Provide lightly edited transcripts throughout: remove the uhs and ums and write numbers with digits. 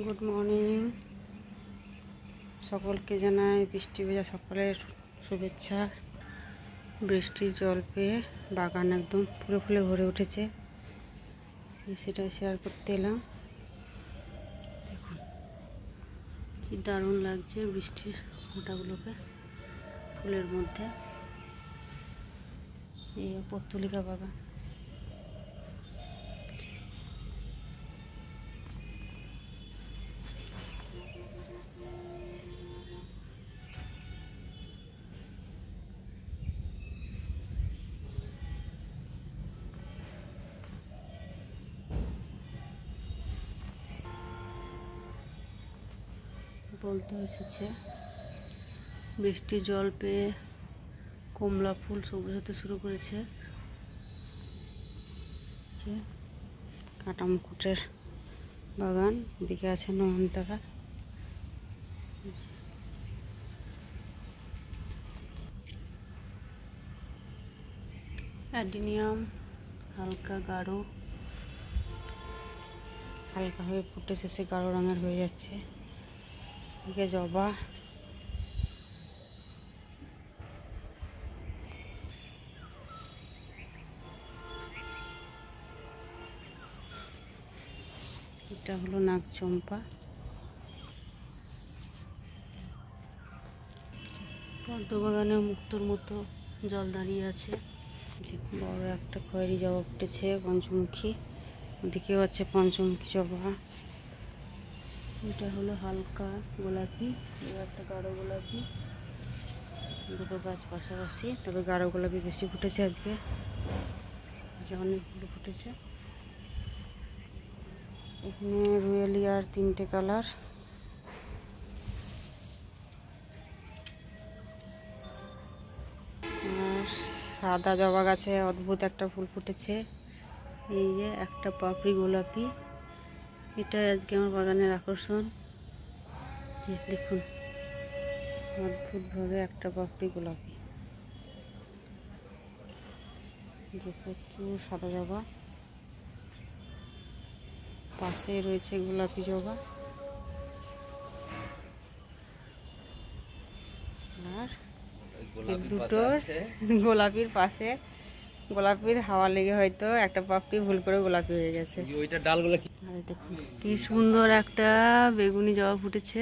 Good morning, সকলকে জানাই বৃষ্টি ভেজা সকালের শুভেচ্ছা। বৃষ্টির জল পেয়ে বাগান একদম ফুলে ফুলে ভরে উঠেছে, সেটাই শেয়ার করতে এলাম। দেখুন কি দারুণ লাগছে বৃষ্টির ফোঁটাগুলোকে ফুলের মধ্যে। এই পত্তলিকা বাগান। বলতে এসেছে বৃষ্টির জল পেয়ে কমলা ফুল সবুজ হতে শুরু করেছে। কাটা মুকুটের বাগান, এদিকে আছে নয়নতারা। অ্যাডিনিয়াম হালকা গাঢ়, হালকা হয়ে ফুটে শেষে গাঢ় রঙের হয়ে যাচ্ছে। এদিকে জবা, এটা হলো নাগচম্পা। পদ্ম বাগানে মুক্তোর মতো জল দাঁড়িয়ে আছে। বড় একটা খয়েরি জবা ফুটেছে, পঞ্চমুখী। ওদিকেও আছে পঞ্চমুখী জবা। এটা হলো হালকা গোলাপি, একটা গাঢ় গোলাপি। দুটো গাছ পাশাপাশি, তবে গাঢ় গোলাপি বেশি ফুটেছে আজকে, অনেকগুলো ফুটেছে। এখানে রুয়েলিয়ার 3টে কালার। আর সাদা জবা গাছে অদ্ভুত একটা ফুল ফুটেছে, এই যে একটা পাপড়ি গোলাপি। এটাই আজকে আমার বাগানের আকর্ষণ। দেখুন অদ্ভুতভাবে একটা পাপড়ি গোলাপি, যে প্রচুর সাদা জবা। পাশে রয়েছে গোলাপি জবা। আর দুটোর গোলাপির পাশে, গোলাপির হাওয়া লেগে হয়তো একটা পাপড়ি ভুল করে গোলাপি হয়ে গেছে। ওইটা ডালগুলো দেখুন কি সুন্দর একটা বেগুনি জবা ফুটেছে।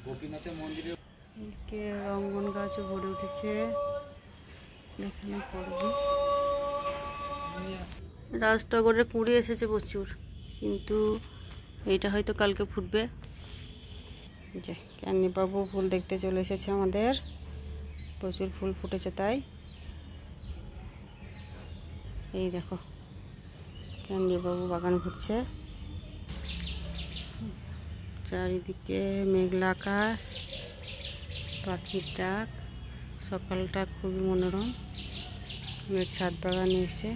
গোপীনাথের মন্দিরে রঙ্গন গাছও ভরে উঠেছে। দেখানো করবো, রাজটগরের কুঁড়ি এসেছে প্রচুর, কিন্তু এইটা হয়তো কালকে ফুটবে। যে ক্যান্ডিবাবু ফুল দেখতে চলে এসেছে আমাদের, প্রচুর ফুল ফুটেছে তাই। এই দেখো ক্যান্ডিবাবু বাগান ঘুরছে। চারিদিকে মেঘলা আকাশ, পাখির ডাক, সকালটা খুবই মনোরম। ছাদ বাগানে এসে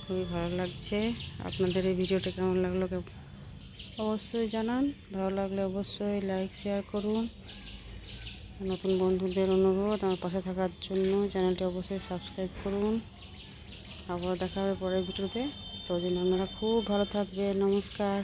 খুবই ভালো লাগছে। আপনাদের এই ভিডিওটা কেমন লাগলো অবশ্যই জানান। ভালো লাগলে অবশ্যই লাইক শেয়ার করুন। নতুন বন্ধুদের অনুরোধ আমার পাশে থাকার জন্য চ্যানেলটি অবশ্যই সাবস্ক্রাইব করুন। আবার দেখা হবে পরের ভিডিওতে। ততদিন আপনারা খুব ভালো থাকবেন। নমস্কার।